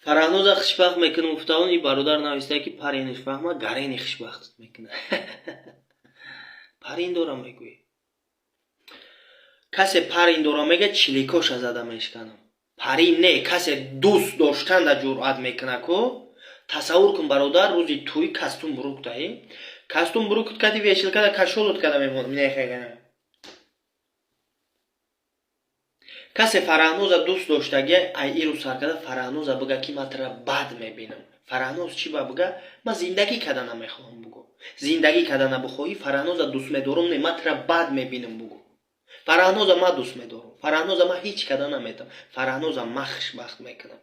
Фараҳнуза хушбахт мекунам уфтаон и бародар нависта ки парини фаҳма гарини хушбахт мекуна. Парин дорам мегӯи. Касе парин дорам мега чиликоша зада мешканам. Парин не, касе дӯст доштанда ҷуръат мекуна ко. Тасаввур кун бародар рӯзи тӯй костюм буруктай. Костюм бурукут кади вешил када кашолут када мемонам. Касе фараҳнуза дӯст доштаги ай иру саркада фараҳнуза буга ки матра бад мебинам. Фараҳнуз чӣ ба буга? Ма зиндагӣ када намехоҳам бугу. Зиндагӣ када набухоҳӣ фараҳнуза дӯст медорум не матра бад мебинам бугу. Фараҳнуза ма дӯст медорум. Фараҳнуза ма ҳеҷ када наметам. Фараҳнуза ма хушбахт мекунам.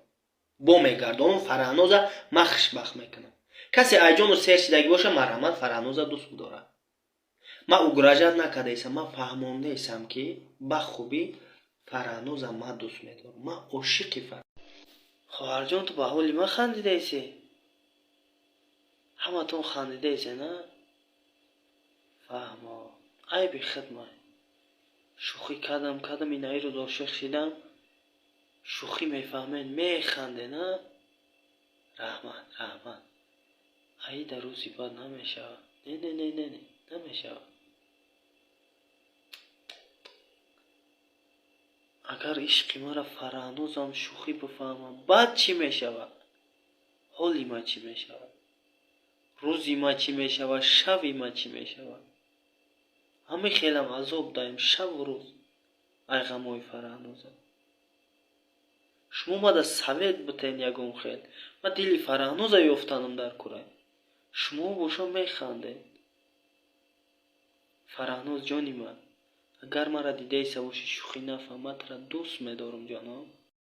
Бо мегардонам фараҳнуза ма хушбахт мекунам. Касе айҷону сер чидаги боша марҳамат фараҳнуза дӯст будора. Ма угражат накадаисам, ма фаҳмондаисам ки ба хубӣ фараҳнуза ма дӯст медорам. Ма ошиқи фараҳнуза. хоҳарҷон ту ба ҳоли ма хандидаисе? Ҳаматон хандидаисе на? фаҳмо. айби хидма. шӯхӣ кадам инаи рӯз ошиқ шидам. шӯхӣ мефаҳмен механде на? раҳмат. аида рӯзи бад намешавад. Не намешавад. агар ишқи мара фараҳнузам шӯхӣ бифаҳмад баъд чӣ мешавад? ҳоли ма чӣ мешавад? рӯзи ма чӣ мешавад? шави ма чӣ мешавад? ҳамин хелам азоб даем шаву рӯз. ай ғамои фараҳнузам. шумо мада савед бутен ягон хел. ма дили фараҳнуза ёфтанам дар курай. шумо боша механдед. фараҳнуз ҷони ман, агар мара дидаиса бошӣ шӯхӣ нафаҳмад, матра дӯст медорам ҷонон.